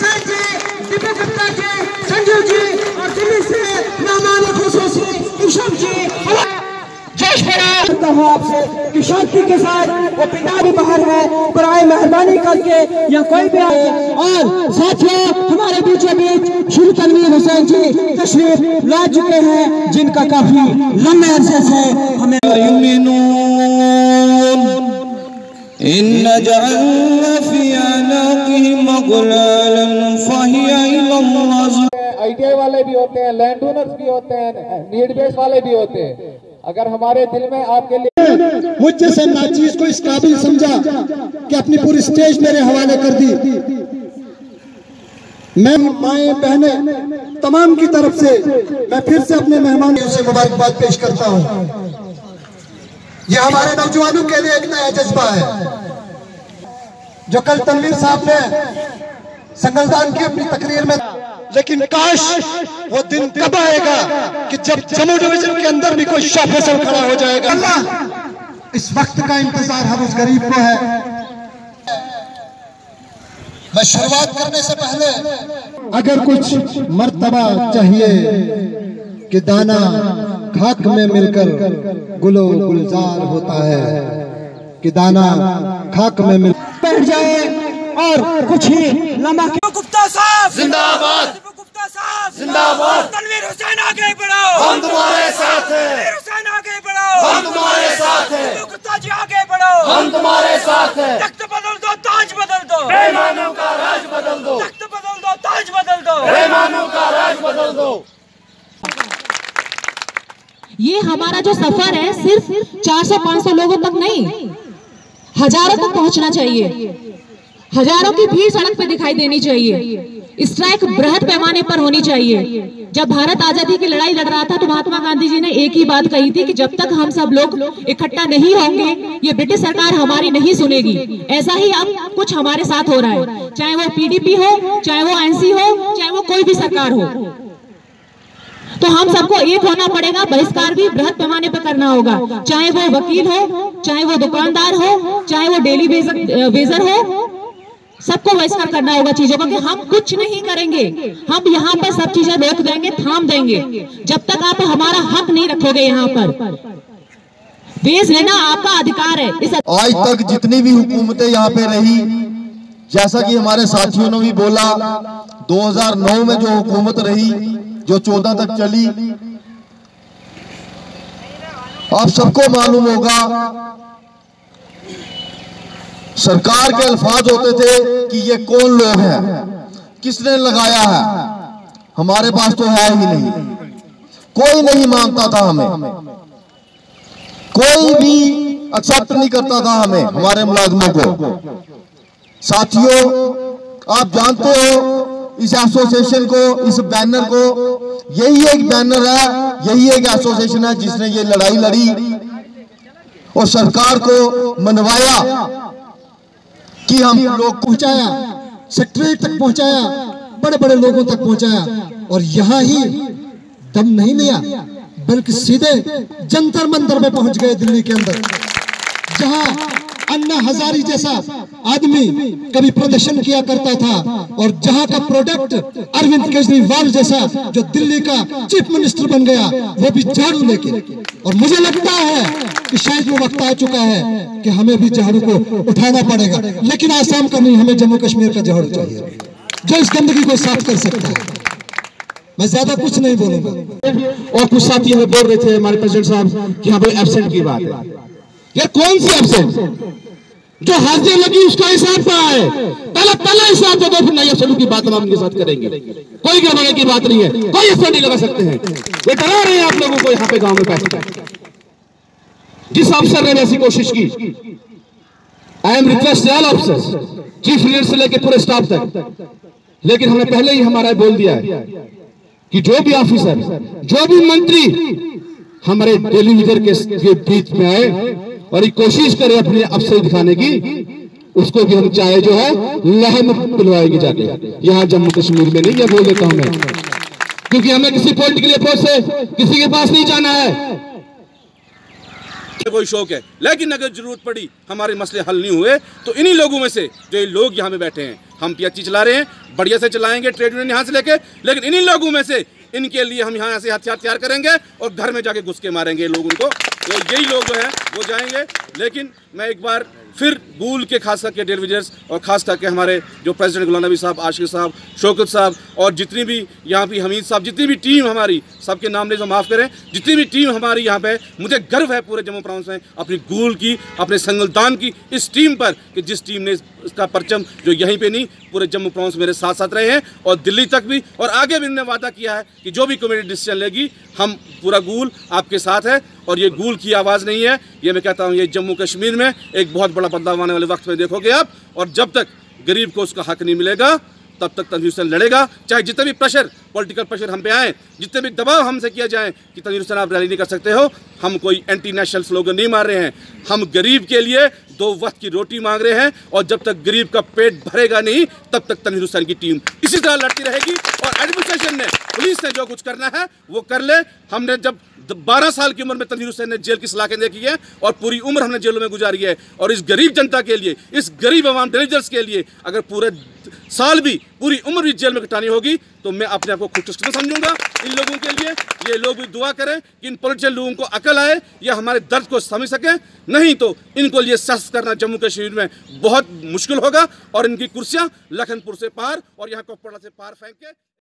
हुसैन जी, दीपक गुप्ता जी, संजीव जी और दिल्ली से मेहमान खुसूसी ऋषभ जी। जय करता हूँ आपसे कि शांति के साथ वो पिता भी बाहर है, बराए मेहरबानी करके या कोई भी आए। और साथियों, हमारे बीचों बीच श्री तनवीर हुसैन जी तशरीफ ला चुके हैं, जिनका काफी लंबे अरसे से हमें ITI वाले भी होते हैं, लैंड ओनर्स भी होते हैं, नीड बेस वाले भी होते हैं। अगर हमारे दिल में आपके लिए मुझ जैसे नाचीज को इस काबिल समझा कि अपनी पूरी स्टेज मेरे हवाले कर दी। मैं माएं बहनें तमाम की तरफ से मैं फिर से अपने मेहमानों से मुबारकबाद पेश करता हूं। यह हमारे नौजवानों के लिए एक नया जज्बा है जो कल तनवीर साहब ने संगलदान की अपनी तकरीर में, लेकिन काश वो दिन कब आएगा कि जब जम्मू डिवीजन के अंदर भी कोई शाह फैसल खड़ा हो जाएगा। अल्लाह इस वक्त का इंतजार हर उस गरीब को है। मैं शुरुआत करने से पहले अगर कुछ मर्तबा चाहिए कि दाना खाक में मिलकर गुलो गुलजार होता है, कि दाना खाक में मिल बैठ जाए और कुछ ही लम्हा। गुप्ता साहब जिंदाबाद, गुप्ता साहब जिंदाबाद, तनवीर हुसैन आगे बढ़ो, हम तुम्हारे साथ हैं, हुसैन आगे बढ़ो, हम तुम्हारे साथ हैं, गुप्ता जी आगे बढ़ो, हम तुम्हारे साथ हैं। तख्त बदल दो, ताज बदल दो, बेईमानों का राज बदल दो, तख्त बदल दो, ताज बदल दो, बेईमानों का राज बदल दो। ये हमारा जो सफर है सिर्फ 400-500 लोगों तक नहीं, हजारों तक पहुंचना चाहिए। हजारों की भीड़ सड़क पे दिखाई देनी चाहिए। स्ट्राइक बृहद पैमाने पर होनी चाहिए। जब भारत आजादी की लड़ाई लड़ रहा था तो महात्मा गांधी जी ने एक ही बात कही थी कि जब तक हम सब लोग इकट्ठा नहीं होंगे ये ब्रिटिश सरकार हमारी नहीं सुनेगी। ऐसा ही अब कुछ हमारे साथ हो रहा है, चाहे वो PDP हो, चाहे वो NC हो, चाहे वो कोई भी सरकार हो। तो हम सबको एक होना पड़ेगा। बहिष्कार भी बृहद पैमाने पर करना होगा, चाहे वो वकील हो, चाहे वो दुकानदार हो, चाहे वो डेली वेजर हो, सबको बहिष्कार करना होगा चीजों का। कि हम कुछ नहीं करेंगे, हम यहाँ पर सब चीजें रोक देंगे, थाम देंगे जब तक आप हमारा हक नहीं रखोगे। यहाँ पर वेज लेना आपका अधिकार है। आज तक जितनी भी हुकूमतें यहाँ पे रही, जैसा कि हमारे साथियों ने भी बोला, 2009 में जो हुकूमत रही जो 14 तक चली, आप सबको मालूम होगा सरकार के अल्फाज होते थे कि ये कौन लोग हैं, किसने लगाया है, हमारे पास तो है ही नहीं, कोई नहीं मानता था हमें, कोई भी एक्सेप्ट नहीं करता था हमें, हमारे मुलाजमों को। साथियों, आप जानते हो इस एसोसिएशन को, इस बैनर को, यही एक बैनर है, यही एक एसोसिएशन है जिसने ये लड़ाई लड़ी और सरकार को मनवाया कि हम लोग पहुंचाया, सेक्रेटरीट तक पहुंचाया, बड़े बड़े लोगों तक पहुंचाया। और यहाँ ही दम नहीं लिया बल्कि सीधे जंतर मंतर में पहुंच गए दिल्ली के अंदर, जहां अन्ना हजारी जैसा आदमी कभी प्रदर्शन किया करता था और जहां का प्रोडक्ट अरविंद केजरीवाल जैसा जो दिल्ली का चीफ मिनिस्टर बन गया, वो भी झाड़ू लेके। और मुझे लगता है कि शायद वो वक्त आ चुका है कि हमें भी झाड़ू को उठाना पड़ेगा, लेकिन आसाम का नहीं, हमें जम्मू कश्मीर का झाड़ू चाहिए जो इस गंदगी को साफ कर सकता है। मैं ज्यादा कुछ नहीं बोलूंगा। और कुछ साथी हमें बोल रहे थे हमारे प्रेसिडेंट साहब कि यहाँ पे एब्सेंट की बात है। यार कौन सी एब्सेंट? जो हाजिर लगी उसका हिसाब क्या है? पहला हिसाब दे दो, फिर नई एब्सेंट की बात हम उनके साथ करेंगे। कोई गड़बड़ी की बात नहीं है, कोई एब्सेंट नहीं लगा सकते हैं। वे डरा रहे हैं आप लोगों को यहाँ पे गाँव में बैठ। जिस अफसर ने ऐसी कोशिश की, I am request all officers, chief minister से लेकर पूरे स्टाफ तक, लेकिन हमने पहले ही हमारा बोल दिया है कि जो भी ऑफिसर, जो भी मंत्री हमारे टेलीविजन के बीच में आए और ये कोशिश करे अपने अफसर दिखाने की, उसको भी हम चाहे जो है लहर में पिलवाएंगे जाके, यहाँ जम्मू कश्मीर में नहीं। ये बोल देता हूं मैं, क्योंकि हमें किसी पॉलिटिकल अप्रोच से किसी के पास नहीं जाना है। कोई शौक है, लेकिन अगर जरूरत पड़ी, हमारे मसले हल नहीं हुए, तो इन्हीं लोगों में से जो ये लोग यहाँ में बैठे हैं, हम PHC चला रहे हैं, बढ़िया से चलाएंगे, ट्रेड यूनियन यहाँ से लेके, लेकिन इन्हीं लोगों में से इनके लिए हम यहाँ से हथियार तैयार करेंगे और घर में जाके घुस के मारेंगे लोग उनको। तो यही लोग जो हैं वो जाएंगे। लेकिन मैं एक बार फिर गूल के खास करके टेलीविजर्स और खास करके हमारे जो प्रेसिडेंट गुलाम नबी साहब, आशिक साहब, शौकत साहब और जितनी भी यहाँ पे हमीद साहब, जितनी भी टीम हमारी, सबके नाम ले तो माफ़ करें, जितनी भी टीम हमारी यहाँ पे, मुझे गर्व है पूरे जम्मू प्रांत में अपनी गूल की, अपने संगलदान की इस टीम पर कि जिस टीम ने इसका परचम जो यहीं पे नहीं पूरे जम्मू प्रांत मेरे साथ साथ रहे हैं और दिल्ली तक भी, और आगे भी इन्होंने वादा किया है कि जो भी कमेटी डिसीजन लेगी हम पूरा गूल आपके साथ है। और ये गूल की आवाज़ नहीं है, ये मैं कहता हूँ ये जम्मू कश्मीर में एक बहुत बड़ा बदलाव आने वाले वक्त में देखोगे आप। और जब तक गरीब को उसका हक नहीं मिलेगा तब तक तनवीर हुसैन लड़ेगा, चाहे जितने भी प्रेशर, पॉलिटिकल प्रेशर हम पे आए, जितने भी दबाव हमसे किया जाए कि तनवीर हुसैन आप रैली नहीं कर सकते हो। हम कोई एंटी नेशनल स्लोगन नहीं मार रहे हैं, हम गरीब के लिए 2 वक्त की रोटी मांग रहे हैं। और जब तक गरीब का पेट भरेगा नहीं तब तक तनवीर हुसैन की टीम इसी तरह लड़ती रहेगी। और एडमिनिस्ट्रेशन ने, पुलिस ने जो कुछ करना है वो कर ले। हमने जब 12 साल की उम्र में तनवीर हुसैन ने जेल की सलाखें देखी है और पूरी उम्र हमने जेलों में गुजारी है। और इस गरीब जनता के लिए, इस गरीब अवाम डेलीजर्स के लिए अगर पूरे साल भी, पूरी उम्र भी जेल में कटानी होगी तो मैं अपने आप को खुशकिस्मत समझूंगा। इन लोगों के लिए ये लोग भी दुआ करें कि इन पॉलिटिशियन लोगों को अकल आए या हमारे दर्द को समझ सकें, नहीं तो इनको लिए सख्त करना जम्मू कश्मीर में बहुत मुश्किल होगा। और इनकी कुर्सियां लखनपुर से पार और यहाँ कोपड़ा से पार फेंक के